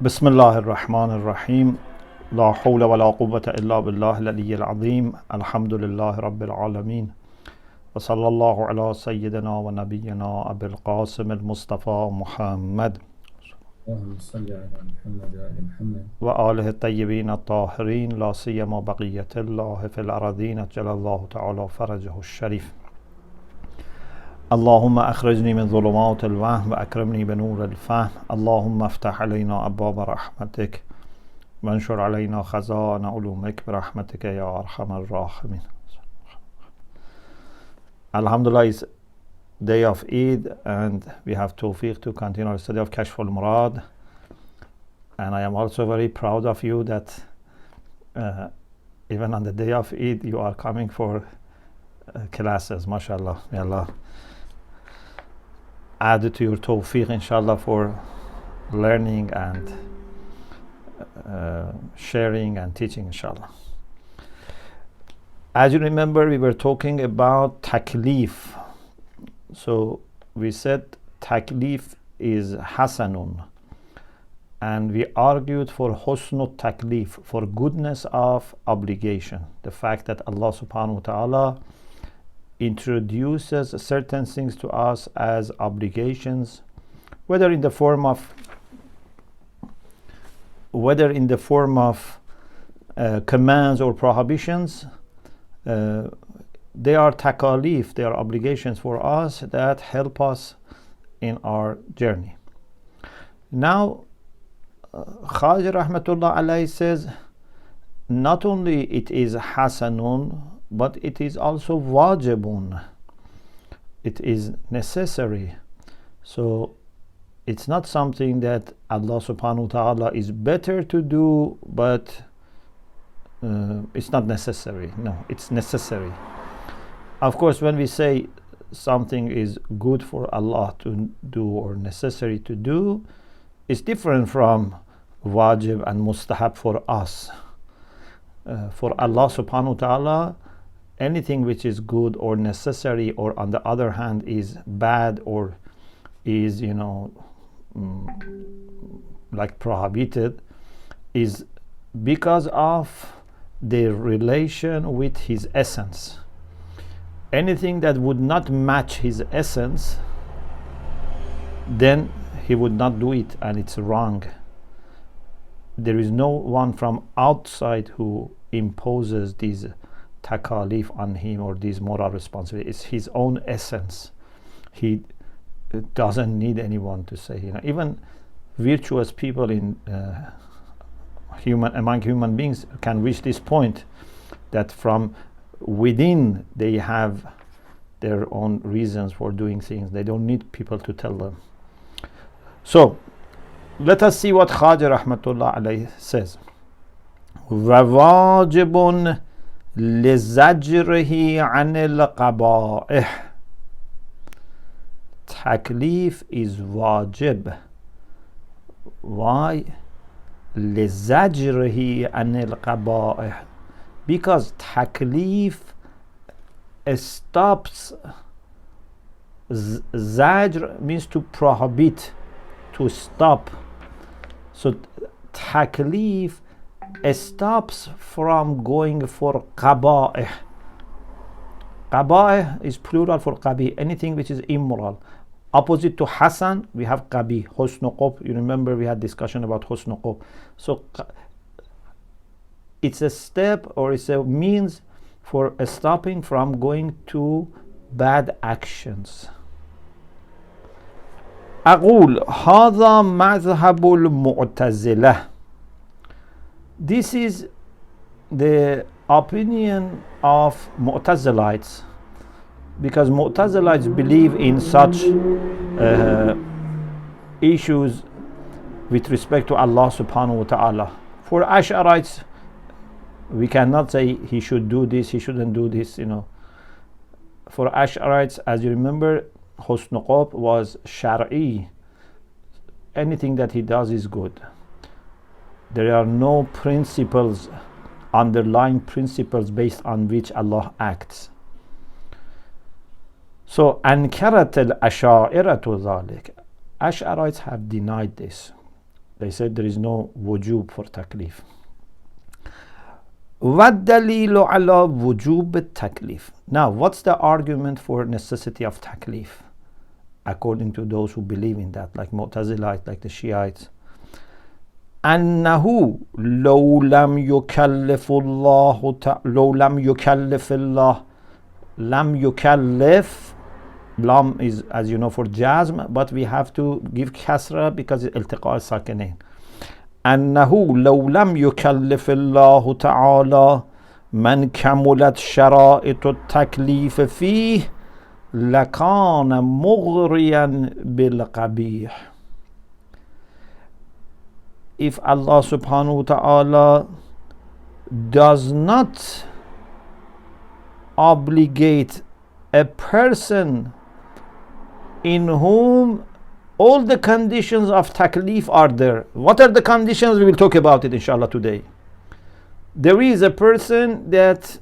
بسم الله الرحمن الرحيم لا حول ولا قوة إلا بالله العلي العظيم الحمد لله رب العالمين وصلى الله على سيدنا ونبينا أبي القاسم المصطفى محمد اللهم صل على محمد وآل محمد وآله الطيبين الطاهرين لا سيما بقية الله في الأرضين أجل الله تعالى فرجه الشريف اللهم أخرجني من ظلمات الوهم وأكرمني بنور الفهم اللهم افتح علينا أبواب رحمتك وانشر علينا خزائن علومك برحمتك يا أرحم الراحمين. Alhamdulillah, is day of Eid and we have tawfiq to continue our study of Kashf al-Murad, and I am also very proud of you that even on the day of Eid you are coming for classes. MashaAllah, may Allah add to your tawfiq inshallah for learning and sharing and teaching inshallah. As you remember, we were talking about taklif. So we said taklif is hasanun, and we argued for husnul taklif, for goodness of obligation. The fact that Allah subhanahu wa ta'ala introduces certain things to us as obligations, whether in the form of commands or prohibitions. They are takalif, they are obligations for us that help us in our journey. Now Khaji rahmatullah alayhi says not only it is hasanun, but it is also wajibun. It is necessary. So it's not something that Allah subhanahu wa ta'ala is better to do, but it's not necessary. No, it's necessary. Of course, when we say something is good for Allah to do or necessary to do, it's different from wajib and mustahab for us. For Allah subhanahu wa ta'ala, anything which is good or necessary, or on the other hand is bad or is like prohibited, is because of the relation with his essence. Anything that would not match his essence, then he would not do it, and it's wrong. There is no one from outside who imposes these takalif on him or these moral responsibilities. It's his own essence. He doesn't need anyone to say. Even virtuous people in among human beings can reach this point that from within they have their own reasons for doing things. They don't need people to tell them. So let us see what Khaji rahmatullah alayhi says. وواجب لزجره عن القبائح. Taklif is wajib. Why? لزجره عن القبائح. Because taklif stops. Zajr means to prohibit, to stop. So taklif stops from going for qaba'ih. Qaba'ih is plural for qabih, anything which is immoral. Opposite to hasan, we have qabih, husnul qub. You remember we had discussion about husnul qub. So it's a step, or it's a means for stopping from going to bad actions. أقول هذا مذهب المعتزلة. This is the opinion of Mu'tazilites, because Mu'tazilites believe in such issues with respect to Allah subhanahu wa ta'ala. For Ash'arites, we cannot say he should do this, he shouldn't do this. For Ash'arites, as you remember, husnul qub was shar'i. Anything that he does is good. There are no principles, underlying principles based on which Allah acts. So أنكرت الأشاعرة ذلك. Ash'arites have denied this. They said there is no wujub for taklif. وَالدَّلِيلُ عَلَى وُجُوبِ التَّكْلِيف. Now, what's the argument for necessity of taklif? According to those who believe in that, like Mu'tazilites, like the Shiites. أنه لو لم يكلف الله لو لم يكلف الله لم يكلف. Lam is, as you know, for jazm, but we have to give kasra because it's التقاء الساكنين. أنه لو لم يكلف الله تعالى من كملت شرائط التكليف فيه لكان مغريا بالقبيح. If Allah subhanahu wa ta'ala does not obligate a person in whom all the conditions of taklif are there. What are the conditions? We will talk about it inshallah today. There is a person that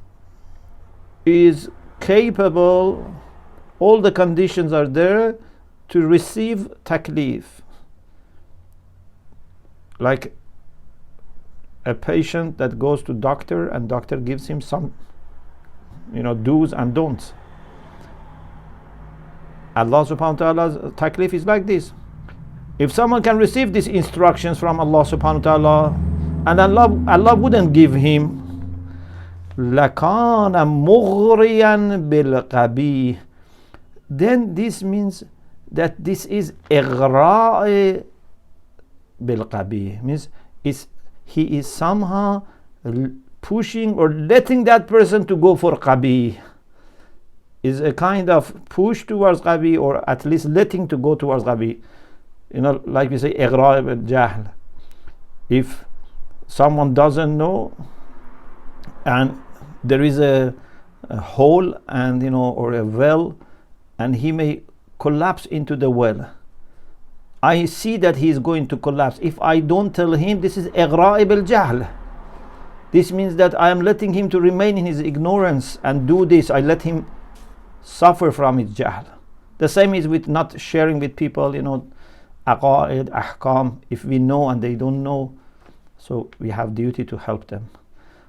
is capable, all the conditions are there to receive taklif. Like a patient that goes to doctor and doctor gives him some, do's and don'ts. Allah subhanahu wa ta'ala's taklif is like this. If someone can receive these instructions from Allah subhanahu wa ta'ala and Allah wouldn't give him, لَكَانَ مُغْرِيًا بِالْقَبِيحِ, then this means that this is إغراء بالقبيح, means he is somehow pushing or letting that person to go for qabih. Is a kind of push towards qabih, or at least letting to go towards qabih. Like we say, إغراء بالجهل. If someone doesn't know and there is a hole and or a well, and he may collapse into the well, I see that he is going to collapse. If I don't tell him, this is إغراء بالجهل. This means that I am letting him to remain in his ignorance and do this. I let him suffer from his jahl. The same is with not sharing with people, aqaid, ahkam. If we know and they don't know, so we have duty to help them.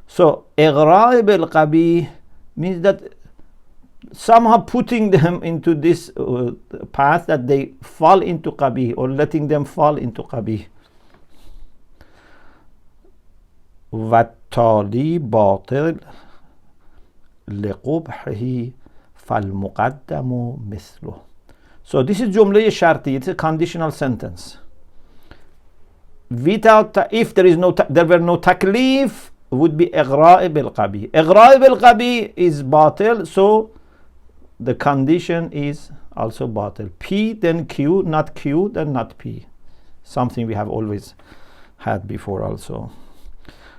So إغراء بالقبيح means that somehow putting them into this path that they fall into qabih, or letting them fall into qabih. وَالتَّالِي بَاطِلٌ لِقُبْحِهِ فَالْمُقَدَّمُ مِثْلُهُ. So this is jumla sharti, it's a conditional sentence. Without, if there were no taklif, would be إغراء بالقبيح. إغراء بالقبيح is batil, so the condition is also batil. P then Q, not Q then not P. Something we have always had before also.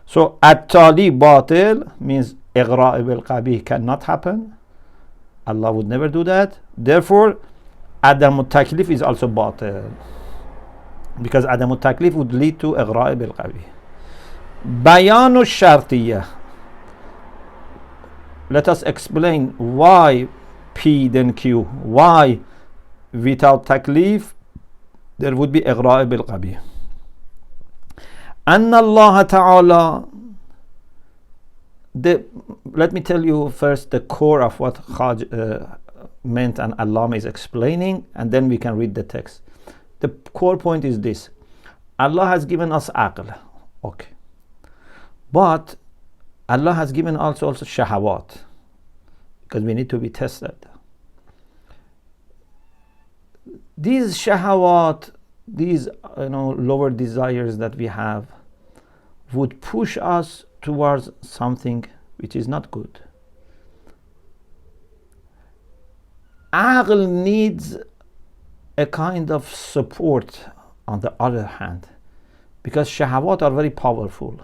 So at-tali batil means إغراء بالقبيح cannot happen. Allah would never do that. Therefore, Adam taklif is also batil, because Adam taklif would lead to إغراء بالقبيح. Bayan al-shartiyah. Let us explain why P then Q. Why without taklif there would be إغراء بالقبيح. أن الله تعالى. Let me tell you first the core of what meant and Allah is explaining, and then we can read the text. The core point is this: Allah has given us aql, okay, but Allah has given also shahawat, because we need to be tested. These shahawat, these lower desires that we have, would push us towards something which is not good. Aql needs a kind of support on the other hand, because shahawat are very powerful.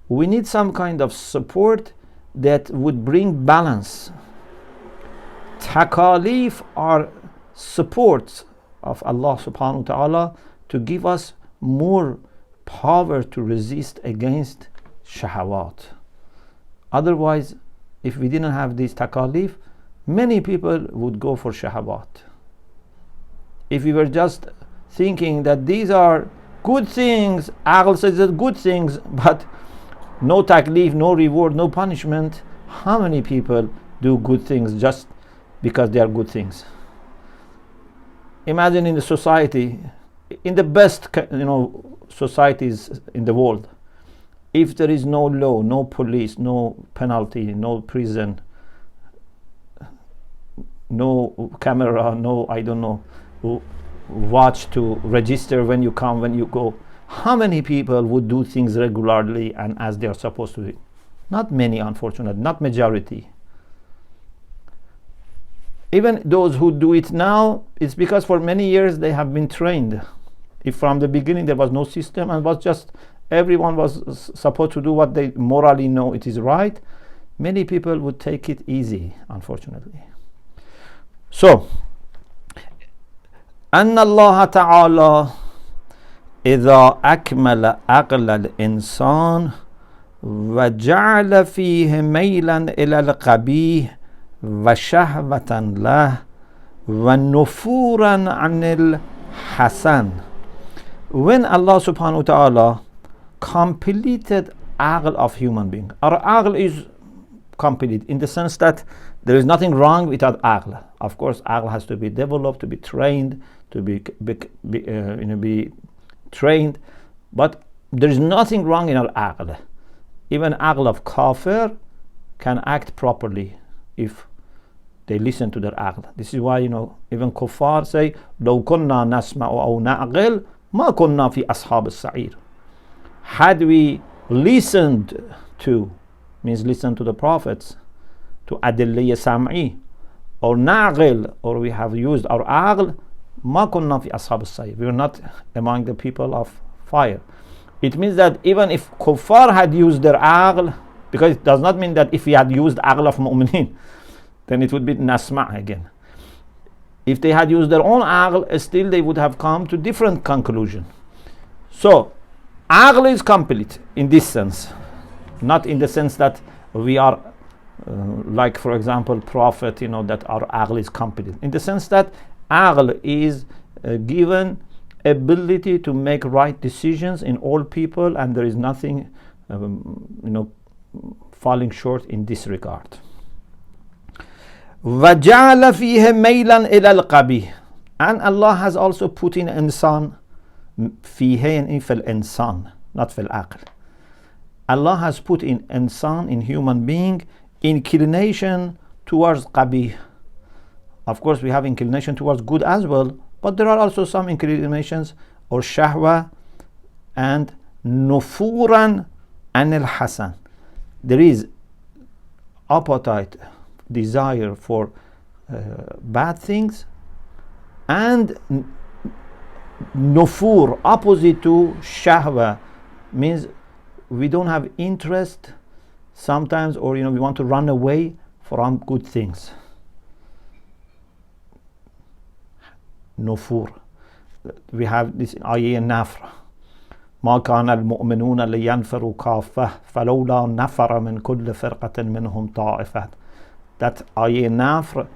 We need some kind of support that would bring balance. Takalif are supports of Allah subhanahu wa ta'ala to give us more power to resist against shahawat. Otherwise, if we didn't have these takalif, many people would go for shahawat. If we were just thinking that these are good things, aql says that good things, but no taklif, no reward, no punishment. How many people do good things just because they are good things? Imagine in the society, in the best societies in the world, if there is no law, no police, no penalty, no prison, no camera, no I don't know, watch to register when you come, when you go, how many people would do things regularly and as they are supposed to do? Not many, unfortunately, not majority. Even those who do it now, it's because for many years they have been trained. If from the beginning there was no system and was just everyone was supposed to do what they morally know it is right, many people would take it easy, unfortunately. So, أن الله تعالى إذا أكمل عقل الإنسان وجعل فيه ميلا إلى القبيح وشهوة له ونفورا عن الحسن. When Allah subhanahu wa ta'ala completed aql of human being, our aql is complete in the sense that there is nothing wrong without aql. Of course, aql has to be developed, to be trained, to be trained, but there is nothing wrong in our aql. Even aql of kafir can act properly if they listen to their aql. This is why even kuffar say لو كنا نسمع أو نعقل ما كنا في أصحاب السعير. Had we listened to, means listen to the prophets, to adilliyya sam'i, or na'qil, or we have used our aql, ma kunna fi ashab as-sayr, we were not among the people of fire. It means that even if kuffar had used their aql, because it does not mean that if we had used aql of mu'minin, then it would be nasma' again. If they had used their own aql, still they would have come to different conclusion. So aql is complete in this sense, not in the sense that we are like, for example, prophet, that our aql is complete. In the sense that aql is given ability to make right decisions in all people, and there is nothing, falling short in this regard. وَجَعَلَ فِيهِ مَيْلًا إِلَى الْقَبِيحِ. And Allah has also put in insan, فِيهِ فِي الْإِنسان, not فِي الْعَقْل. Allah has put in insan, in human being, inclination towards qabih. Of course, we have inclination towards good as well, but there are also some inclinations, or shahwa, and nufuran anil hasan. There is appetite, desire for bad things, and nufur, opposite to shahwa, means we don't have interest sometimes, or we want to run away from good things. Nufur. We have this ayah nafra. ما كان المؤمنون لينفروا كافة فلولا نفر من كل فرقة منهم طائفة. That ayah nafr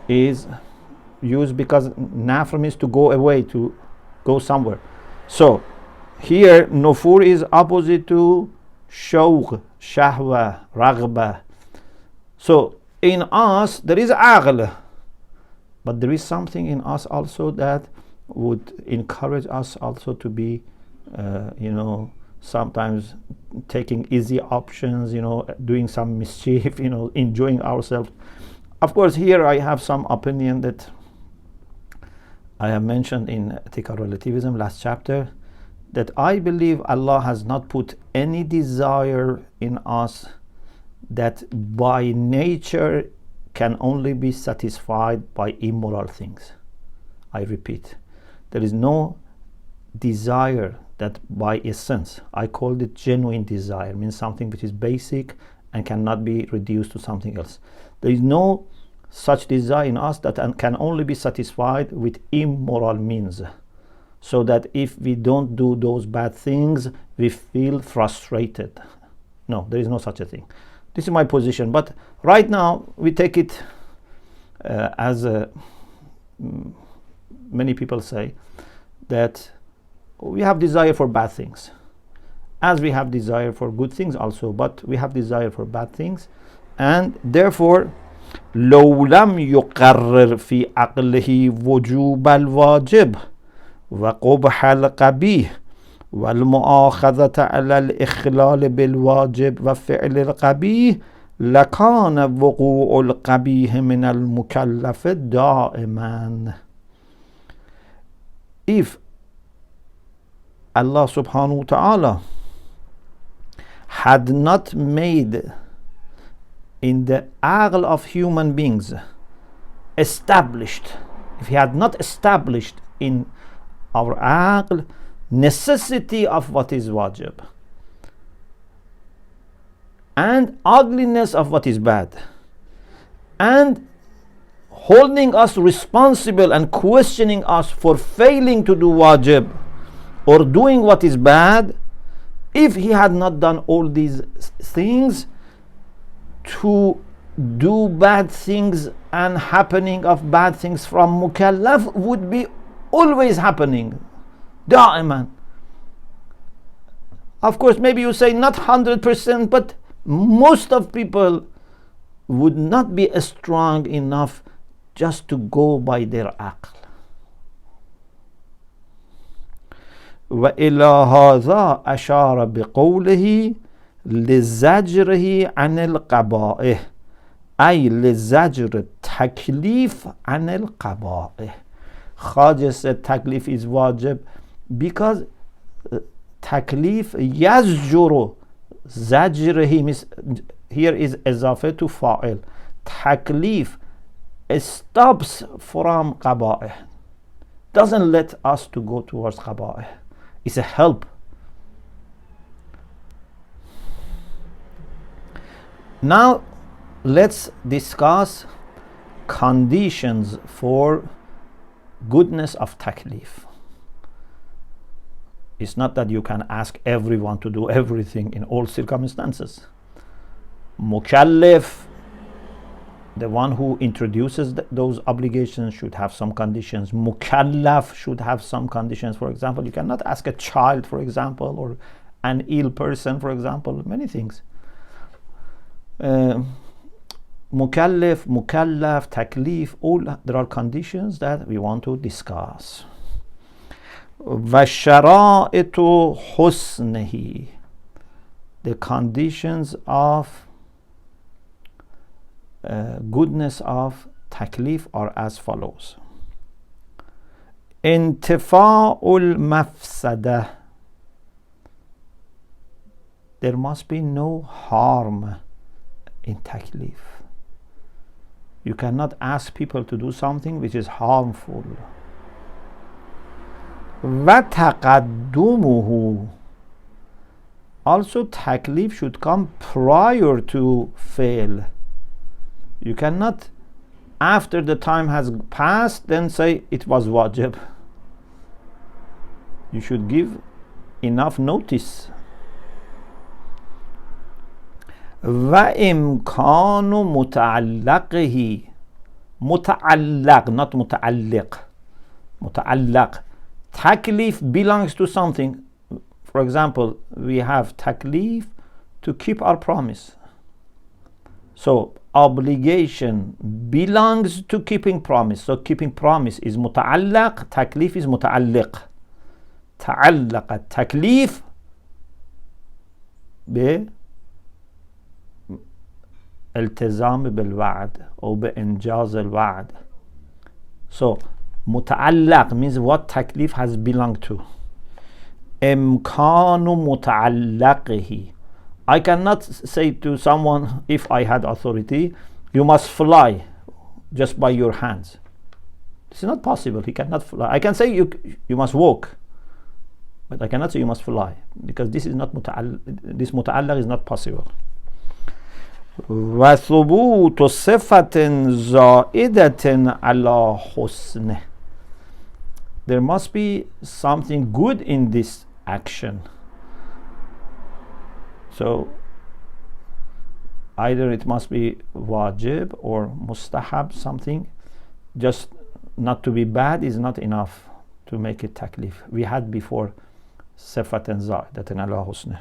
is used because nafr means to go away, to go somewhere. So here nufur is opposite to shawq, shahwa, raghba. So in us there is aql, but there is something in us also that would encourage us also to be sometimes taking easy options, doing some mischief, enjoying ourselves. Of course, here I have some opinion that I have mentioned in ethical relativism last chapter, that I believe Allah has not put any desire in us that by nature can only be satisfied by immoral things. I repeat, there is no desire that by essence, I called it genuine desire, means something which is basic and cannot be reduced to something else. There is no such desire in us that can only be satisfied with immoral means, so that if we don't do those bad things, we feel frustrated. No, there is no such a thing. This is my position, but right now we take it as many people say, that we have desire for bad things, as we have desire for good things also, but we have desire for bad things, and therefore لو لم يقرر في عقله وجوب الواجب وقبح القبيح والمؤاخذة على الإخلال بالواجب وفعل القبيح لكان وقوع القبيح من المكلف دائما. If Allah subhanahu wa ta'ala had not made in the aql of human beings established, if he had not established in our aql necessity of what is wajib and ugliness of what is bad, and holding us responsible and questioning us for failing to do wajib or doing what is bad, if he had not done all these things, to do bad things and happening of bad things from mukallaf would be always happening, da'iman. Of course, maybe you say not 100%, but most of people would not be strong enough just to go by their aql. وإلى هذا أشار بقوله لزجره عن القبائح أي لزجر التكليف عن القبائح. Khaja said taklif is wajib because taklif yazjuru zajrihi means here is izafa to fa'il. Taklif stops from qaba'ih, doesn't let us to go towards qaba'ih. It's a help. Now let's discuss conditions for goodness of taklif. It's not that you can ask everyone to do everything in all circumstances. Mukallif, the one who introduces those obligations, should have some conditions. Mukallaf should have some conditions. For example, you cannot ask a child, for example, or an ill person, for example, many things. Mukallaf, mukallaf, taklif, all there are conditions that we want to discuss. وشرائط حسنه, the conditions of goodness of taklif are as follows. انتفاء المفسدة, there must be no harm in taklif. You cannot ask people to do something which is harmful. وتقدمه, also taklif should come prior to fail. You cannot after the time has passed then say it was wajib. You should give enough notice. وإمكان متعلقه, متعلق not متعلق, متعلق. Taklif belongs to something. For example, we have taklif to keep our promise. So obligation belongs to keeping promise. So keeping promise is متعلق, taklif is متعلق. تعلق التكليف بالتزام بالوعد أو بإنجاز الوعد. So متعلق means what taklif has belonged to. إمكان متعلقه, I cannot say to someone, if I had authority, you must fly just by your hands. It's not possible. He cannot fly. I can say you must walk, but I cannot say you must fly, because this is not this muta'allaq is not possible. وثبوت صفة زائدة على حسنه, there must be something good in this action. So either it must be wajib or mustahab, something. Just not to be bad is not enough to make it taklif. We had before صفة زائدة على حسنه.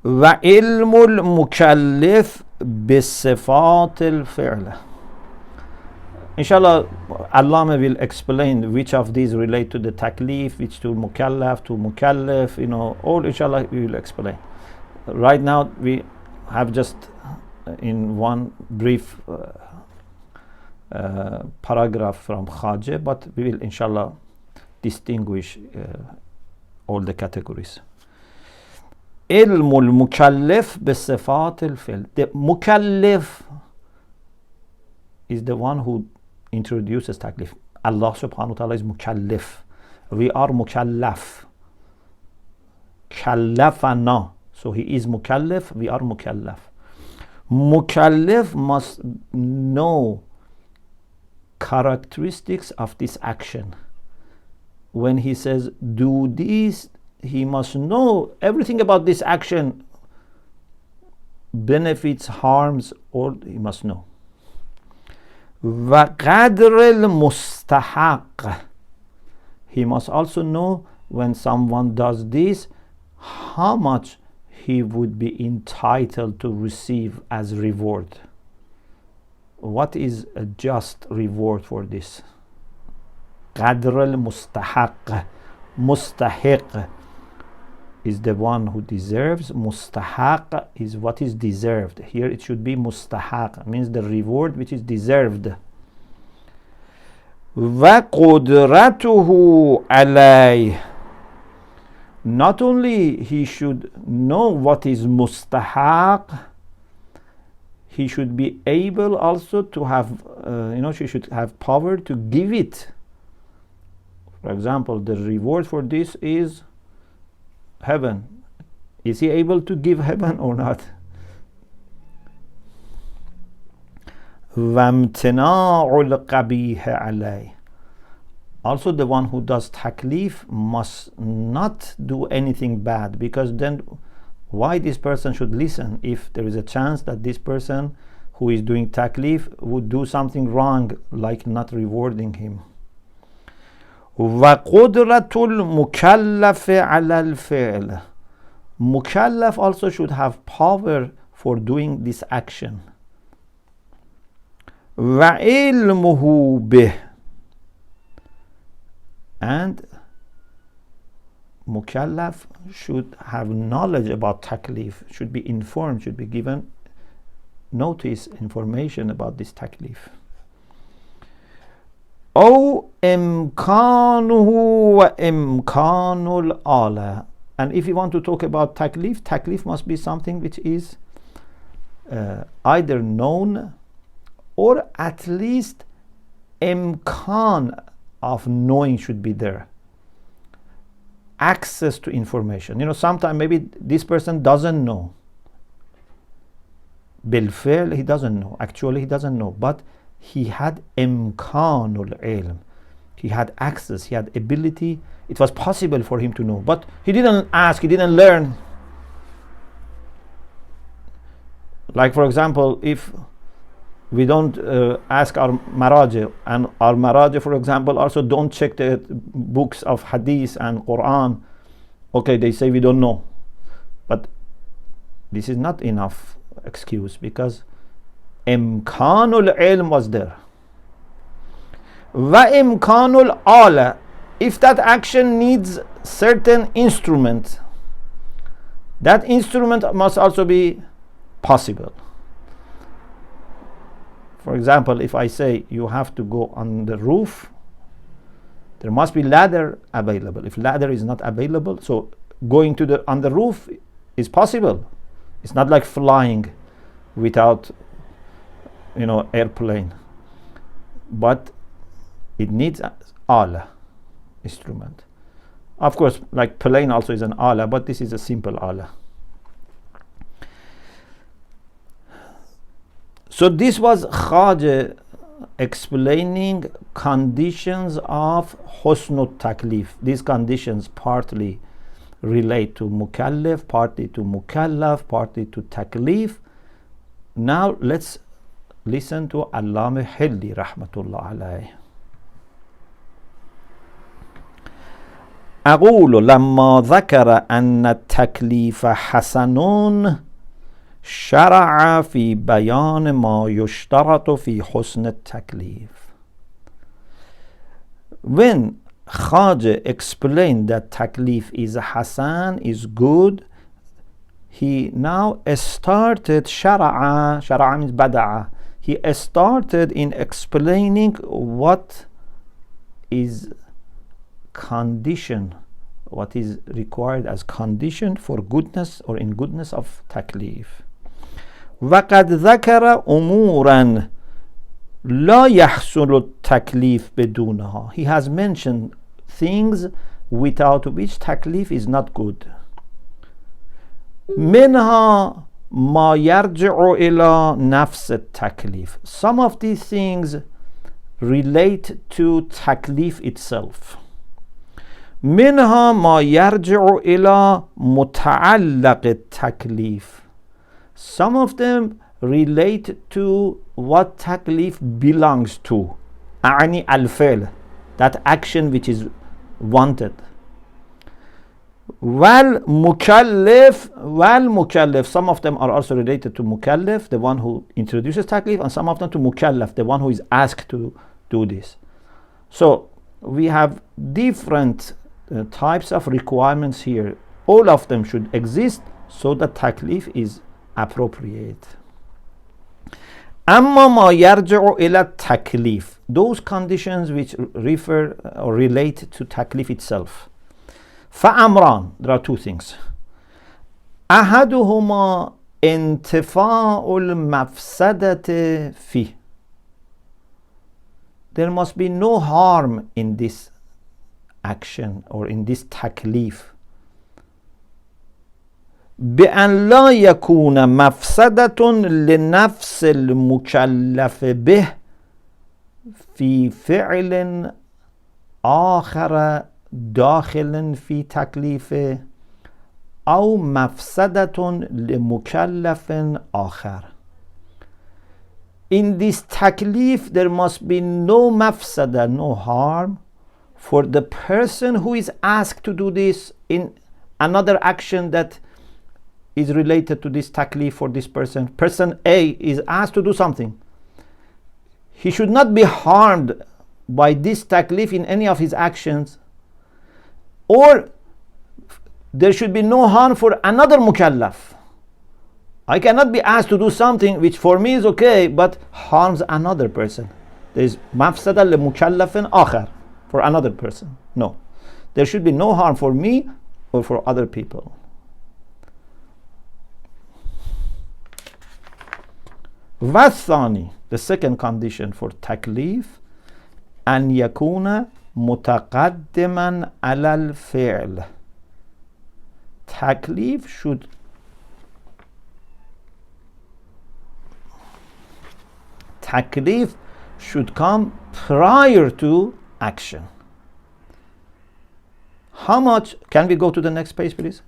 وعلم المكلف بصفات الفعل. Inshallah, Allama will explain which of these relate to the taklif, which to mukallaf, to mukallaf, all inshallah we will explain. Right now we have just in one brief paragraph from Khaja, but we will inshallah distinguish all the categories. علم المكلف بصفات الفعل. The mukallif is the one who introduces taklif. Allah subhanahu wa ta'ala is mukallif. We are mukallaf. Kallafana. So he is mukallif, we are mukallaf. Mukallif must know characteristics of this action. When he says do this, he must know everything about this action, benefits, harms, all he must know. وقدر المستحق. He must also know when someone does this, how much he would be entitled to receive as reward. What is a just reward for this? قدر المستحق. Mustahiq is the one who deserves. Mustahaq is what is deserved. Here it should be mustahaq, means the reward which is deserved. وقدرته عليه. Not only he should know what is mustahaq, he should be able also to have, she should have power to give it. For example, the reward for this is heaven. Is he able to give heaven or not? وامتناع القبيح عليه. Also the one who does taklif must not do anything bad, because then why this person should listen if there is a chance that this person who is doing taklif would do something wrong, like not rewarding him. وقدرة المكلف على الفعل. Mukallaf also should have power for doing this action. وعلمه به. And mukallaf should have knowledge about taklif, should be informed, should be given notice, information about this taklif. أو إمكانه وإمكان الآلة. And if you want to talk about taklif, taklif must be something which is either known or at least imkan of knowing should be there. Access to information. Sometimes maybe this person doesn't know. بالفعل he doesn't know. Actually he doesn't know. But he had imkanul ilm. He had access, he had ability. It was possible for him to know. But he didn't ask, he didn't learn. Like for example, if we don't ask our maraji, and our maraji for example also don't check the books of hadith and Quran, okay, they say we don't know. But this is not enough excuse, because imkanul ilm was there. Wa imkanul ala. If that action needs certain instrument, that instrument must also be possible. For example, if I say you have to go on the roof, there must be ladder available. If ladder is not available, so going to on the roof is possible. It's not like flying without airplane, but it needs ala, instrument. Of course, like plane also is an ala, but this is a simple ala. So this was Khaja explaining conditions of husnul taklif. These conditions partly relate to mukallaf, partly to mukallaf, partly to taklif. Now let's listen to Allama Hilli rahmatullah alayh. أقول لما ذكر أن التكليف حسن شرع في بيان ما يشترط في حسن التكليف. When Khaja explained that taklif is hasan, is good, he now started shara'a means bada'a. He started in explaining what is condition, what is required as condition for goodness or in goodness of taklif. وقد ذكر أمورا لا يحصل التكليف بدونها. He has mentioned things without which taklif is not good. منها ما يرجع إلى نفس التكليف. Some of these things relate to taklif itself. منها ما يرجع إلى متعلق التكليف. Some of them relate to what taklif belongs to. أعني الفعل, that action which is wanted. والمكلف, some of them are also related to mukallaf, the one who introduces taklif, and some of them to mukallaf, the one who is asked to do this. So we have different types of requirements here. All of them should exist so that taklif is appropriate. أما ما يرجع إلى التكليف, those conditions which refer or relate to taklif itself. فأمران, there are two things. أحدهما انتفاء المفسدة فيه. There must be no harm in this action or in this taklif. بأن لا يكون مفسدة لنفس المكلف به في فعل آخر داخل في تكليفه أو مفسدة لمكلف آخر. In this taklif there must be no mafsada, no harm for the person who is asked to do this in another action that is related to this taklif for this person. Person A is asked to do something. He should not be harmed by this taklif in any of his actions, or there should be no harm for another mukallaf. I cannot be asked to do something which for me is okay but harms another person. There is mafsada li mukallafin akhar, for another person. No, there should be no harm for me or for other people. والثاني, the second condition for taklif, أن يكون متقدما على الفعل. Taklif should come prior to action. How much? Can we go to the next page please?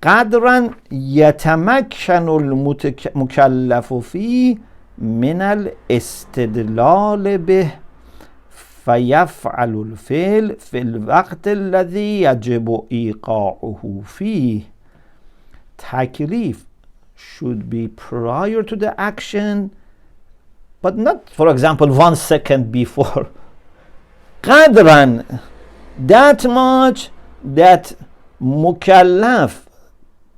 قدرا يتمكن المكلف فيه من الاستدلال به فيفعل الفعل في الوقت الذي يجب إيقاعه فيه. Taklif should be prior to the action, but not, for example, 1 second before. قدرا, that much that mukallaf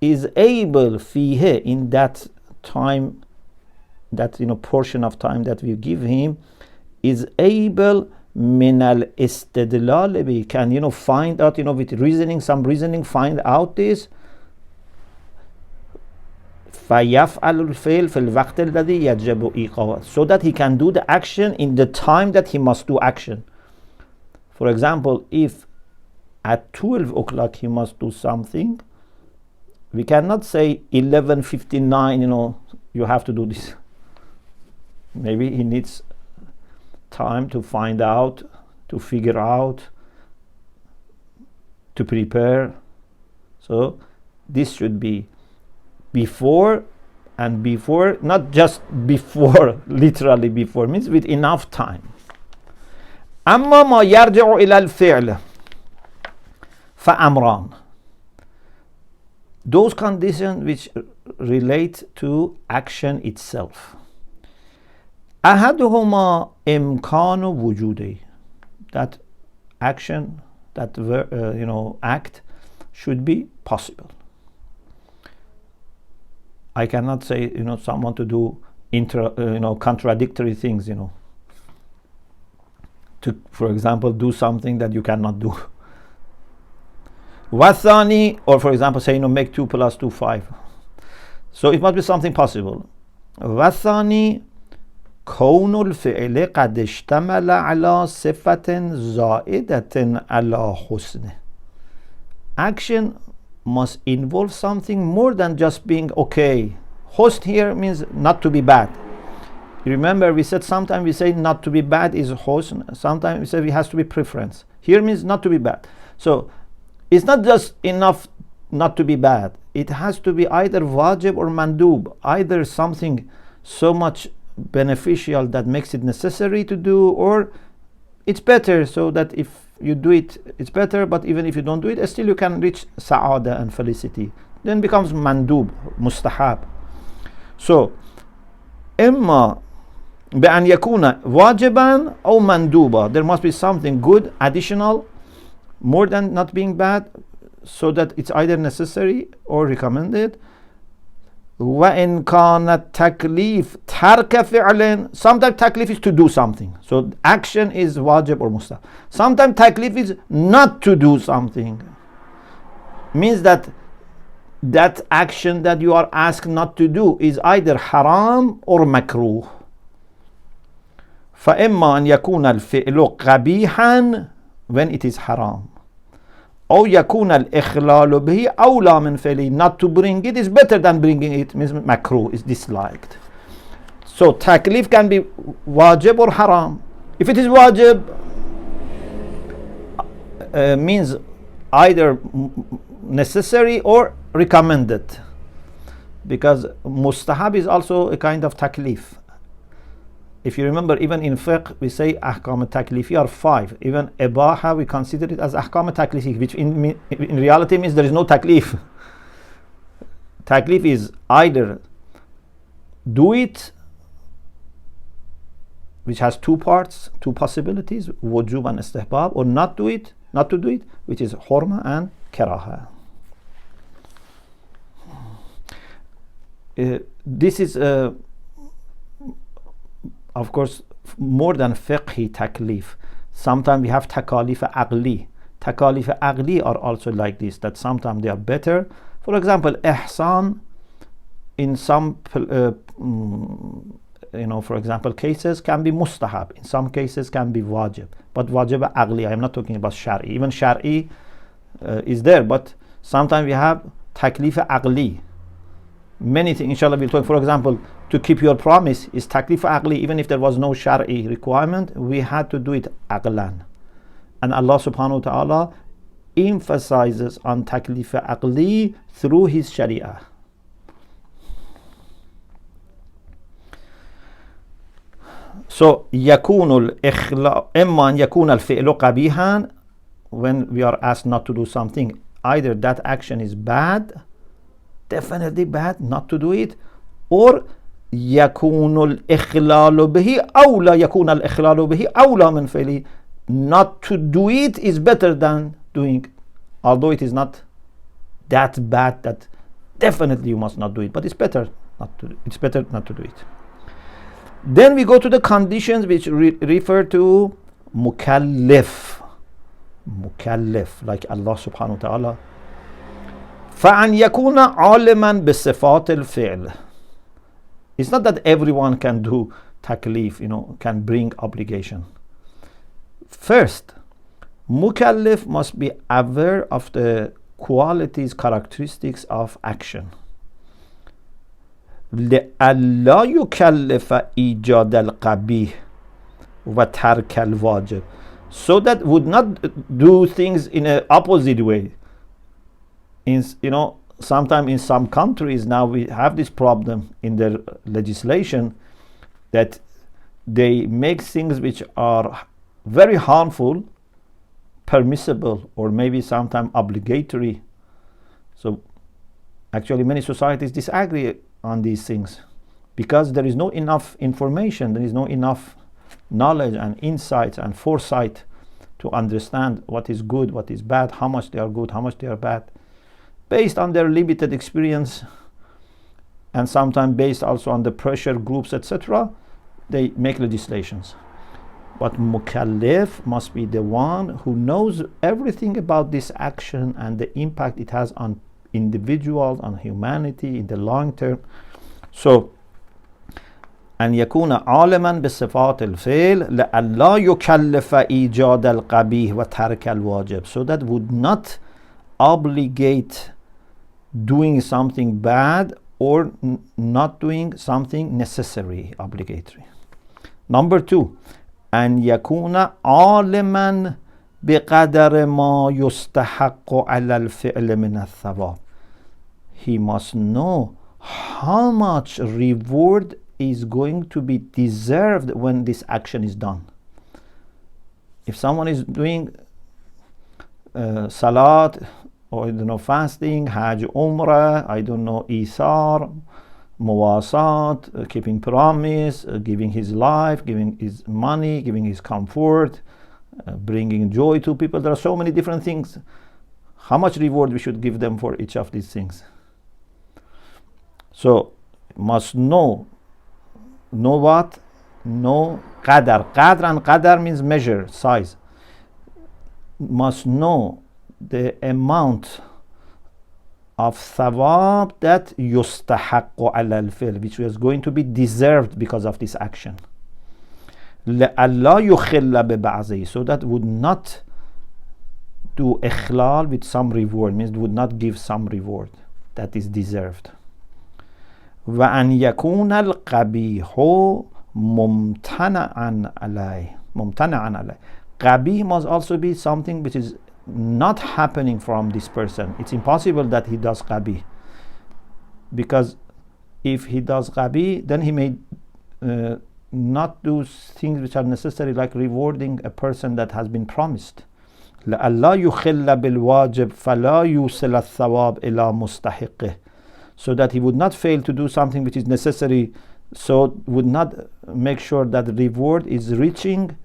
is able فيه, in that time, that portion of time that we give him, is able من الاستدلال به, can find out with reasoning, some reasoning, find out this. فيفعل الفعل في الوقت الذي يجب إيقاعه, so that he can do the action in the time that he must do action. For example, if at 12 o'clock he must do something, we cannot say 11:59, you have to do this. Maybe he needs time to find out, to figure out, to prepare. So this should be before, and before, not just before, literally before, means with enough time. أما ما يرجع إلى الفعل فأمران. Those conditions which relate to action itself. أحدهما إمكان وجوده. That action, that act should be possible. I cannot say someone to do contradictory things, to, for example, do something that you cannot do. Wathani, or for example say make 2 + 2 5. So it must be something possible. Wathani كون الفعل قد اشتمل على صفة زائدة على حسنه. Action must involve something more than just being okay. Husn here means not to be bad. You remember we said sometimes we say not to be bad is husn, sometimes we say it has to be preference. Here means not to be bad. So it's not just enough not to be bad. It has to be either wajib or mandub, either something so much beneficial that makes it necessary to do, or it's better so that if you do it, it's better, but even if you don't do it, still you can reach sa'ada and felicity. Then becomes mandub, mustahab. So إما بأن يكون واجبا أو مندوبا. There must be something good, additional, more than not being bad, so that it's either necessary or recommended. وإمكان التكليف ترك فعل. Sometimes taklif is to do something, so action is wajib or mustahab. Sometimes taklif is not to do something, means that that action that you are asked not to do is either haram or makruh. فإما أن يكون الفعل قبيحا, when it is haram, أو يكون الإخلال به أولى من فعله. Not to bring it is better than bringing it, means makruh is disliked. So taklif can be wajib or haram. If it is wajib, means either necessary or recommended, because mustahab is also a kind of taklif. If you remember, even in fiqh we say ahkam taklifi are 5. Even ibaha we consider it as ahkam taklifi, which in reality means there is no taklif. Taklif is either do it, which has 2 parts, 2 possibilities, wujub and istihbab, or not do it, not to do it, which is hurma and karaha. This is of course more than fiqhi taklif. Sometimes we have takalif aqli. Takalif aqli are also like this, that sometimes they are better. For example, ihsan in some for example cases can be mustahab, in some cases can be wajib, but wajib aqli. I am not talking about shari. Even shari is there, but sometimes we have taklif aqli. Many things, inshallah, we'll talk. For example, to keep your promise is taklif aqli. Even if there was no shari requirement, we had to do it aqlan. And Allah subhanahu wa ta'ala emphasizes on taklif aqli through his sharia. So يكون الإخلاء إما أن يكون الفعل قبيحا, when we are asked not to do something, either that action is bad, definitely bad, not to do it, or يكون الإخلال به أو لا يكون الإخلال به أولى من فعله. Not to do it is better than doing, although it is not that bad that definitely you must not do it, but it's better not to. It's better not to do it. Then we go to the conditions which refer to mukallif. Mukallif, like Allah subhanahu wa ta'ala. فأن يكون عالما بصفات الفعل. It's not that everyone can do taklif, can bring obligation. First, mukallif must be aware of the qualities, characteristics of action. لألا يكلف إيجاد القبيح وترك الواجب, so that would not do things in an opposite way. Sometimes in some countries now we have this problem in their legislation, that they make things which are very harmful permissible or maybe sometimes obligatory. So actually many societies disagree on these things because there is no enough information, there is no enough knowledge and insights and foresight to understand what is good, what is bad, how much they are good, how much they are bad, based on their limited experience and sometimes based also on the pressure groups, etc. They make legislations. But mukallif must be the one who knows everything about this action and the impact it has on individuals, on humanity in the long term. So أن يكون عالما بصفات الفعل لئلا يكلف إيجاد القبيح وترك الواجب, so that would not obligate doing something bad or not doing something necessary, obligatory. Number 2, أن يكون عالما بقدر ما يستحق على الفعل من الثواب. He must know how much reward is going to be deserved when this action is done. If someone is doing salat, or I don't know, fasting, hajj, umrah, I don't know, isar, muwasat, keeping promise, giving his life, giving his money, giving his comfort, bringing joy to people. There are so many different things. How much reward we should give them for each of these things? So must know what? Know qadar. Qadr and qadar means measure, size. Must know the amount of thawab that yustahaqqu ala al-fi'l, which was going to be deserved because of this action. لَأَلَّا يُخِلَّ بِبَعْضِهِ, so that would not do ikhlal with some reward, means would not give some reward that is deserved. وأن يكون القبيح ممتنعا عليه. Qabih must also be something which is not happening from this person. It's impossible that he does qabih, because if he does qabih, then he may not do things which are necessary, like rewarding a person that has been promised. لَأَلَّا يُخِلَّ بِالْوَاجِبِ فَلَا يُوصِلَ الثَّوَابِ إِلَى مُسْتَحِقِهِ, so that he would not fail to do something which is necessary, so would not make sure that the reward is reaching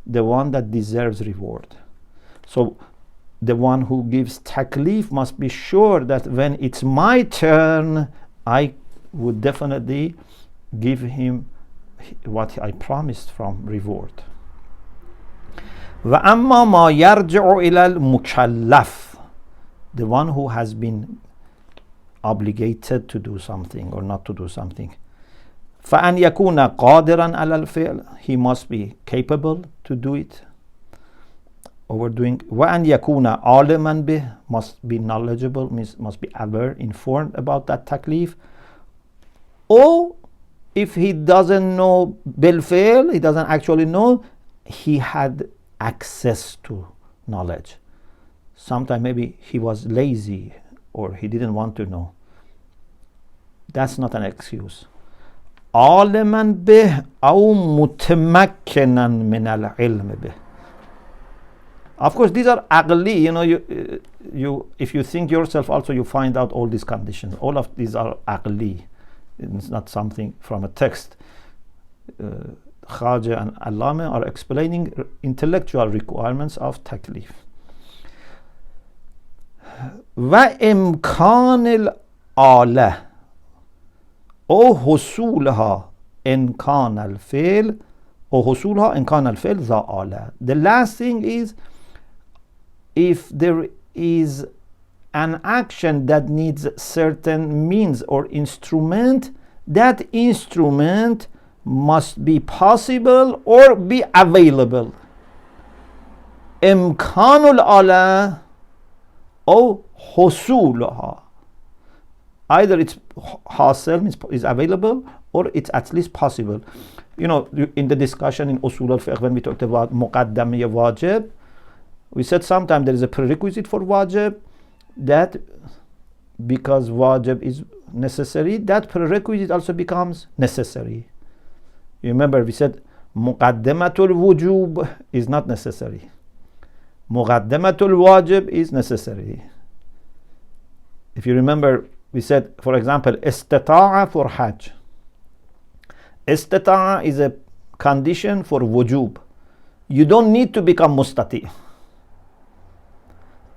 the one that deserves reward. So the one who gives taklif must be sure that when it's my turn, I would definitely give him what I promised from reward. وَأَمَّا مَا يَرْجِعُ إِلَى الْمُكلف, the one who has been obligated to do something or not to do something. فَأَنْ يَكُونَ قَادِرًا عَلَى الْفِعْلِ, he must be capable to do it. Overdoing. وَأَنْ يَكُونَ عَالِمًا بِهِ, must be knowledgeable, means must be aware, informed about that taklif. Or if he doesn't know bil-fi'l, he doesn't actually know, he had access to knowledge. Sometimes maybe he was lazy or he didn't want to know. That's not an excuse. عالما به أو متمكنا من العلم به. Of course, these are aqli. You if you think yourself also, you find out all these conditions. All of these are aqli. It's not something from a text. Khaja and Allama are explaining intellectual requirements of taklif. وإمكان الآلة أو حصولها إمكان الفعل أو حصولها إمكان الفعل ذا آلة. The last thing is, if there is an action that needs certain means or instrument, that instrument must be possible or be available. إمكان الآلة أو حصولها. Either it's hasil, means is available, or it's at least possible. In the discussion in usul al-fiqh, when we talked about muqaddamah wajib, we said sometimes there is a prerequisite for wajib, that because wajib is necessary, that prerequisite also becomes necessary. You remember we said muqaddamatul wujub is not necessary. Muqaddamatul wajib is necessary. If you remember, we said, for example, istita'a for hajj. Istita'a is a condition for wujub. You don't need to become mustati.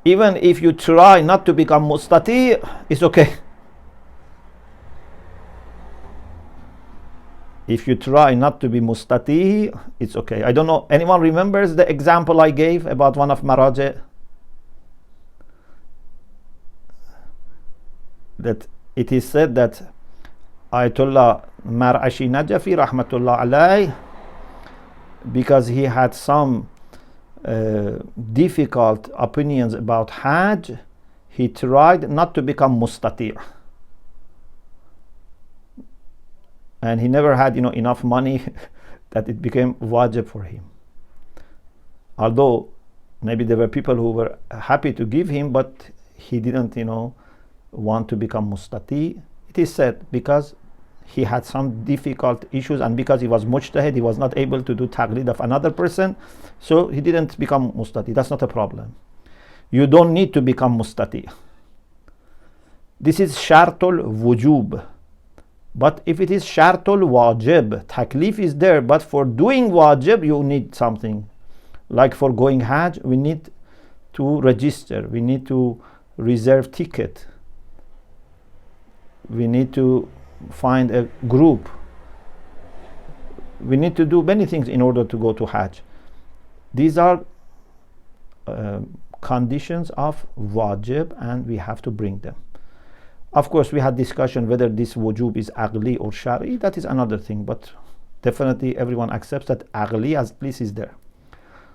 Even if you try not to become mustati, it's okay. If you try not to be mustati, it's okay. I don't know, anyone remembers the example I gave about one of maraji? That it is said that Ayatollah Mar'ashi Najafi rahmatullah alayh, because he had some difficult opinions about Hajj, he tried not to become mustati'. And he never had enough money that it became wajib for him. Although maybe there were people who were happy to give him, but he didn't want to become mustati. It is said because he had some difficult issues, and because he was mujtahid, he was not able to do taklif of another person, so he didn't become mustati. That's not a problem. You don't need to become mustati. This is shartul wujub. But if it is shartul wajib, taklif is there, but for doing wajib you need something. Like for going hajj, we need to register, we need to reserve ticket, we need to find a group, we need to do many things in order to go to hajj. These are conditions of wajib, and we have to bring them. Of course, we had discussion whether this wujub is aqli or shari. That is another thing, but definitely everyone accepts that aqli at least is there.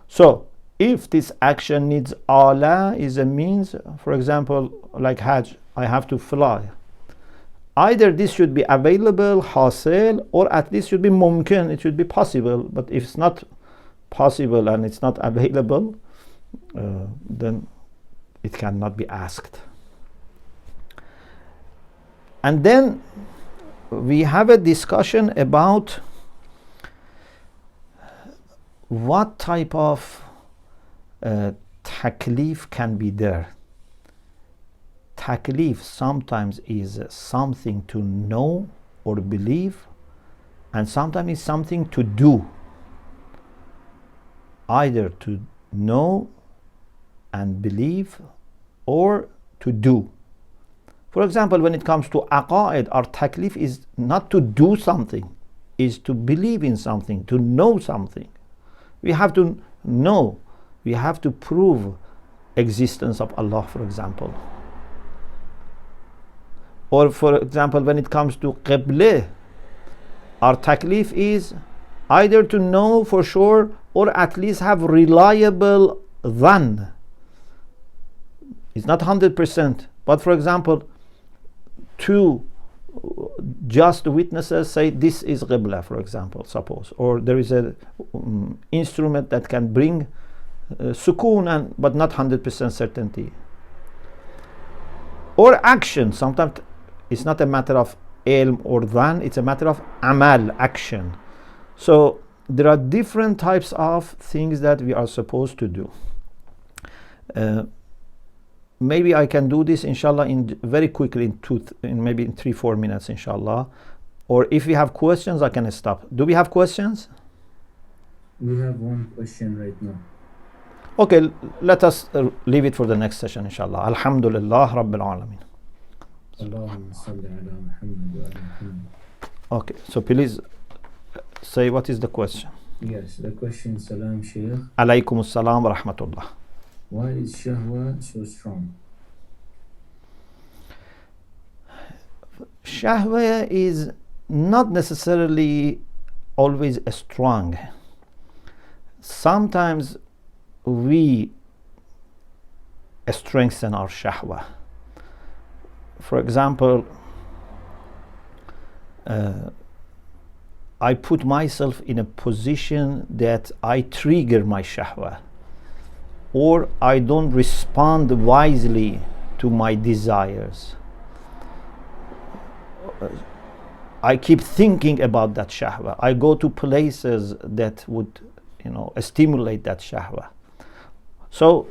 So if this action needs ala, is a means, for example, like hajj, I have to fly. Either this should be available, hasil, or at least should be mumkin, it should be possible. But if it's not possible and it's not available, then it cannot be asked. And then we have a discussion about what type of taklif can be there. Taklif sometimes is something to know or believe, and sometimes it's something to do. Either to know and believe or to do. For example, when it comes to aqaid, our taklif is not to do something, is to believe in something, to know something. We have to know, we have to prove existence of Allah, for example. Or for example, when it comes to qibla, our taklif is either to know for sure or at least have reliable dhan. It's not 100%, but for example, two just witnesses say this is qibla, for example, suppose, or there is a instrument that can bring sukoon, but not 100% certainty. Or action, sometimes it's not a matter of ilm or dhan, it's a matter of amal, action. So there are different types of things that we are supposed to do. Maybe I can do this inshallah in very quickly in maybe in 3-4 minutes inshallah. Or if we have questions, I can stop. Do we have questions? We have one question right now. Okay, let us leave it for the next session inshallah. Alhamdulillah Rabbil Alameen. Allahumma salli ala Muhammad wa ala Muhammad. Okay, so please say what is the question. Yes, the question, Salam Shaykh. Alaykum as-salam wa rahmatullah. Why is shahwa so strong? Shahwa is not necessarily always strong. Sometimes we strengthen our shahwa. For example, I put myself in a position that I trigger my shahwa, or I don't respond wisely to my desires. I keep thinking about that shahwa. I go to places that would, stimulate that shahwa. So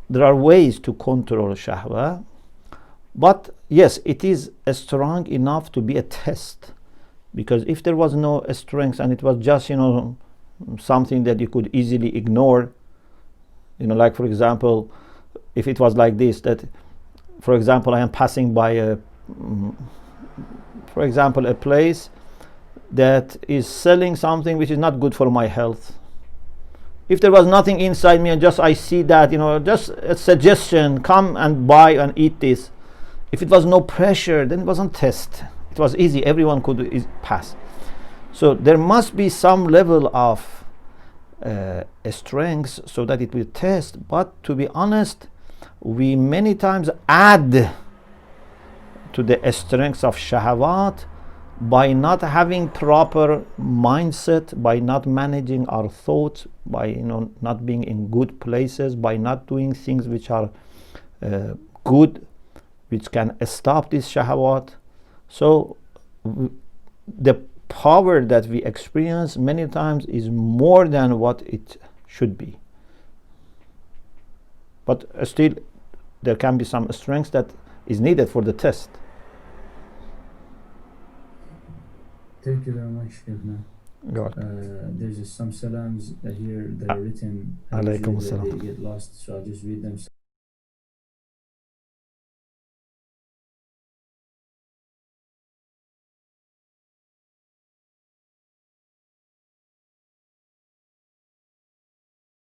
there are ways to control shahwa, but yes, it is strong enough to be a test, because if there was no strength and it was just, something that you could easily ignore, like for example, if it was like this, that for example I am passing by a place that is selling something which is not good for my health. If there was nothing inside me and just I see that, just a suggestion, come and buy and eat this. If it was no pressure, then it wasn't test. It was easy, everyone could pass. So there must be some level of strength so that it will test. But to be honest, we many times add to the strength of shahawat by not having proper mindset, by not managing our thoughts, by not being in good places, by not doing things which are good, which can stop this shahawat. So the power that we experience many times is more than what it should be. But still there can be some strength that is needed for the test. Thank you very much, Shaykhna. There's some salams here that are written. Alaykum Usually salam. they get lost, so I'll just read them.